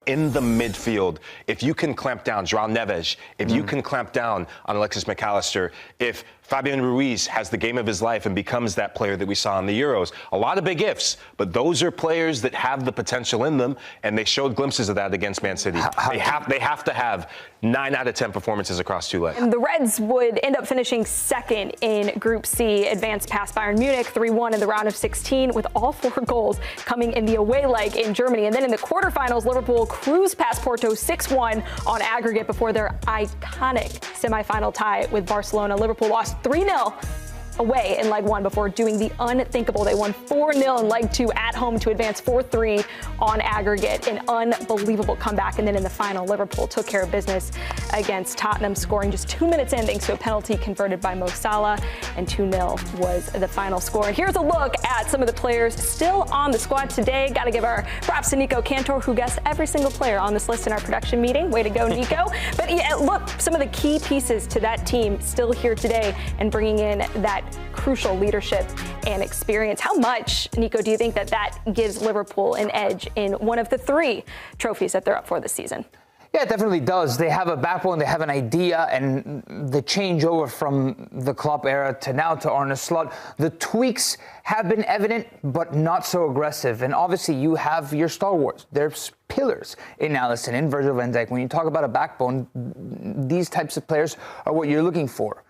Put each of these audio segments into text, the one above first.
in the midfield, if you can clamp down João Neves, if you can clamp down on Alexis McAllister, if Fabian Ruiz has the game of his life and becomes that player that we saw in the Euros. A lot of big ifs, but those are players that have the potential in them, and they showed glimpses of that against Man City. They have to have 9 out of 10 performances across 2 legs. And the Reds would end up finishing second in Group C, advanced past Bayern Munich 3-1 in the round of 16, with all 4 goals coming in the away leg in Germany. And then in the quarterfinals, Liverpool cruised past Porto 6-1 on aggregate before their iconic semifinal tie with Barcelona. Liverpool lost 3-0 away in leg 1 before doing the unthinkable. They won 4-0 in leg 2 at home to advance 4-3 on aggregate. An unbelievable comeback. And then in the final, Liverpool took care of business against Tottenham, scoring just 2 minutes in thanks to a penalty converted by Mo Salah, and 2-0 was the final score. And here's a look at some of the players still on the squad today. Got to give our props to Nico Cantor, who guessed every single player on this list in our production meeting. Way to go, Nico. But yeah, look, some of the key pieces to that team still here today and bringing in that crucial leadership and experience. How much, Nico, do you think that gives Liverpool an edge in one of the 3 trophies that they're up for this season? Yeah, it definitely does. They have a backbone, they have an idea, and the changeover from the Klopp era to now to Arne Slot, the tweaks have been evident, but not so aggressive. And obviously, you have your stalwarts. There's pillars in Alisson, in Virgil van Dijk. When you talk about a backbone, these types of players are what you're looking for.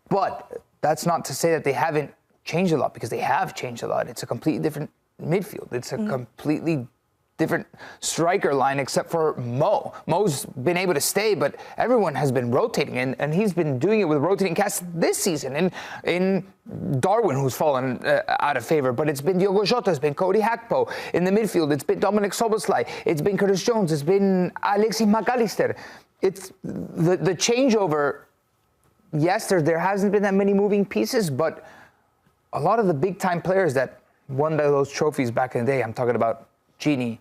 But that's not to say that they haven't changed a lot, because they have changed a lot. It's a completely different midfield. It's a completely different striker line, except for Mo. Mo's been able to stay, but everyone has been rotating, and he's been doing it with rotating casts this season. And in Darwin, who's fallen out of favor, but it's been Diogo Jota, it's been Cody Gakpo. In the midfield, it's been Dominic Szoboszlai, it's been Curtis Jones, it's been Alexis McAllister. It's the changeover. Yes, there hasn't been that many moving pieces, but a lot of the big-time players that won those trophies back in the day, I'm talking about Gini, I'm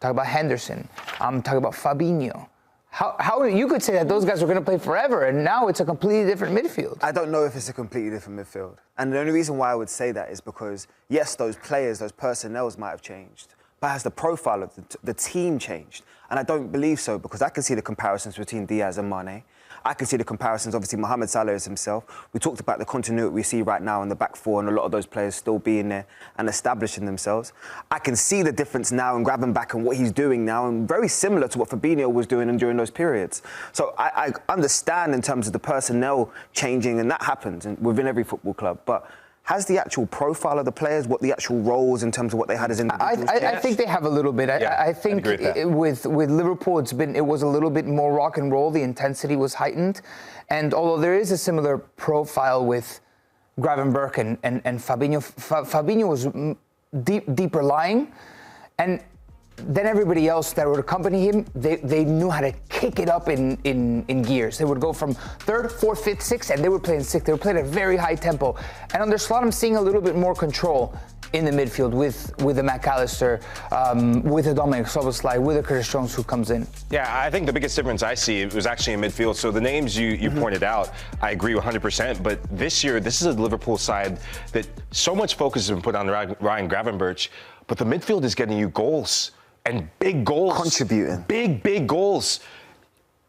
talking about Henderson, I'm talking about Fabinho. How you could say that those guys are going to play forever, and now it's a completely different midfield? I don't know if it's a completely different midfield. And the only reason why I would say that is because, yes, those players, those personnels might have changed, but has the profile of the team changed? And I don't believe so, because I can see the comparisons between Diaz and Mane. I can see the comparisons, obviously, Mohamed Salah is himself. We talked about the continuity we see right now in the back 4 and a lot of those players still being there and establishing themselves. I can see the difference now in Gravenberch and what he's doing now, and very similar to what Fabinho was doing during those periods. So I understand in terms of the personnel changing, and that happens within every football club. But has the actual profile of the players, what the actual roles in terms of what they had as individuals? I think they have a little bit. I think with Liverpool, it was a little bit more rock and roll. The intensity was heightened, and although there is a similar profile with Gravenberch and Fabinho, Fabinho was deeper lying, and then everybody else that would accompany him, they knew how to kick it up in gears. They would go from 3rd, 4th, 5th, 6th, and they were playing 6th. They were playing at a very high tempo. And under Slot, I'm seeing a little bit more control in the midfield with the McAllister, with the Dominic Szoboszlai, with the Curtis Jones who comes in. Yeah, I think the biggest difference I see was actually in midfield. So the names you pointed out, I agree 100%. But this year, this is a Liverpool side that so much focus has been put on Ryan Gravenberch, but the midfield is getting you goals. And big goals. Contributing. Big goals.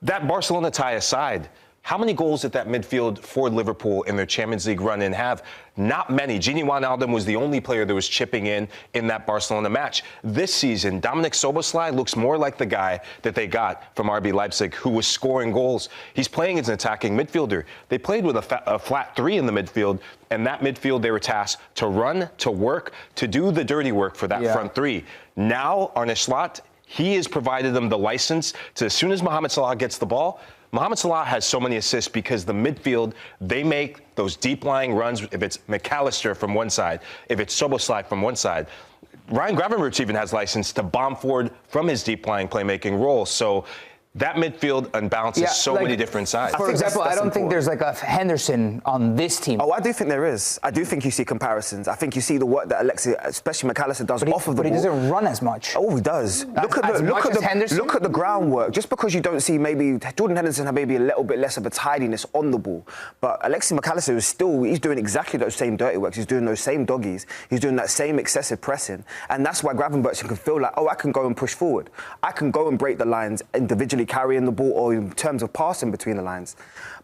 That Barcelona tie aside, how many goals did that midfield for Liverpool in their Champions League run-in have? Not many. Gini Wijnaldum was the only player that was chipping in that Barcelona match. This season, Dominic Szoboszlai looks more like the guy that they got from RB Leipzig, who was scoring goals. He's playing as an attacking midfielder. They played with a flat 3 in the midfield, and that midfield they were tasked to run, to work, to do the dirty work for that front 3. Now, Arne Slot, he has provided them the license to, as soon as Mohamed Salah gets the ball, Mohamed Salah has so many assists because the midfield, they make those deep-lying runs, if it's McAllister from one side, if it's Szoboszlai from one side. Ryan Gravenberch even has license to bomb forward from his deep-lying playmaking role. So that midfield unbalances so many different sides. For example, I don't think there's like a Henderson on this team. Oh, I do think there is. I do think you see comparisons. I think you see the work that Alexis, especially McAllister, does off of the ball. But he doesn't run as much. Oh, he does. Look at the groundwork. Just because you don't see maybe Jordan Henderson have maybe a little bit less of a tidiness on the ball, but Alexis McAllister is still, he's doing exactly those same dirty works. He's doing those same doggies. He's doing that same excessive pressing, and that's why Gravenberch can feel like, oh, I can go and push forward. I can go and break the lines individually, carrying the ball, or in terms of passing between the lines,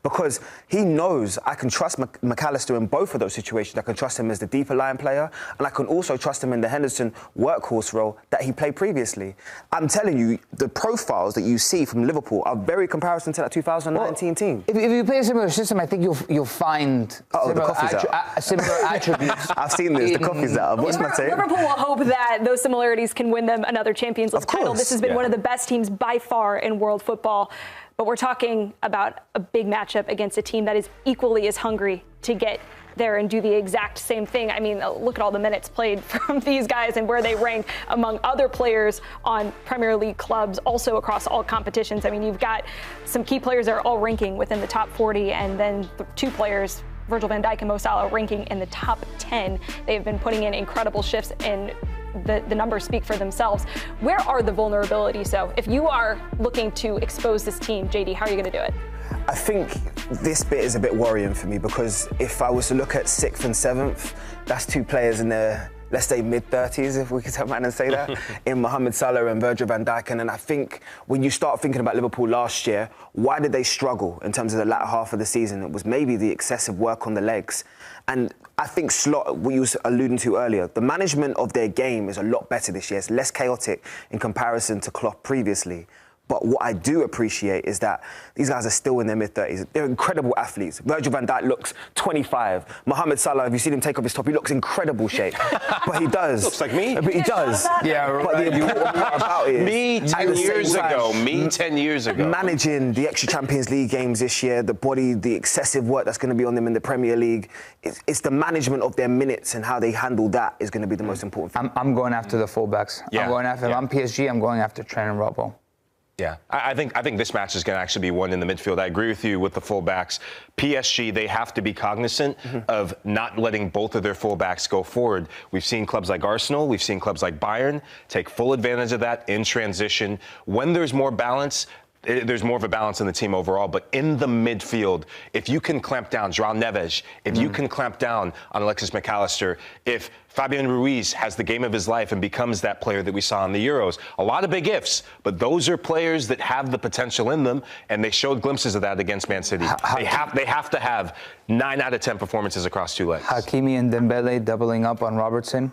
because he knows I can trust McAllister in both of those situations. I can trust him as the deeper line player, and I can also trust him in the Henderson workhorse role that he played previously. I'm telling you, the profiles that you see from Liverpool are very comparison to that 2019 team. If you play a similar system, I think you'll find similar attributes. I've seen this. The coffee's out. What's my take? Liverpool will hope that those similarities can win them another Champions League title. This has been one of the best teams by far in world football. But we're talking about a big matchup against a team that is equally as hungry to get there and do the exact same thing. I mean, look at all the minutes played from these guys and where they rank among other players on Premier League clubs, also across all competitions. I mean, you've got some key players that are all ranking within the top 40, and then two players, Virgil van Dijk and Mo Salah, ranking in the top 10. They've been putting in incredible shifts, and the numbers speak for themselves. Where are the vulnerabilities? So if you are looking to expose this team, JD, how are you going to do it? I think this bit is a bit worrying for me, because if I was to look at 6th and 7th, that's two players in their, let's say, mid-30s, if we could turn around and say that, in Mohamed Salah and Virgil van Dijk. And then I think when you start thinking about Liverpool last year, why did they struggle in terms of the latter half of the season? It was maybe the excessive work on the legs. And I think Slot, what you was alluding to earlier, the management of their game is a lot better this year. It's less chaotic in comparison to Klopp previously. But what I do appreciate is that these guys are still in their mid-30s. They're incredible athletes. Virgil van Dijk looks 25. Mohamed Salah, have you seen him take off his top? He looks incredible shape. But he does. Looks like me. But he does. Yeah, right. But the important part about it is... Me 10 years ago. Managing the extra Champions League games this year, the body, the excessive work that's going to be on them in the Premier League. It's the management of their minutes and how they handle that is going to be the most important thing. I'm going after the fullbacks. I'm going after them. I'm PSG, I'm going after Trent and Robbo. Yeah, I think this match is going to actually be won in the midfield. I agree with you with the fullbacks. PSG, they have to be cognizant of not letting both of their fullbacks go forward. We've seen clubs like Arsenal, we've seen clubs like Bayern take full advantage of that in transition. When there's more balance, there's more of a balance in the team overall, but in the midfield, if you can clamp down João Neves, if you can clamp down on Alexis McAllister, if Fabian Ruiz has the game of his life and becomes that player that we saw in the Euros, a lot of big ifs, but those are players that have the potential in them, and they showed glimpses of that against Man City. They have to have 9 out of 10 performances across two legs. Hakimi and Dembele doubling up on Robertson.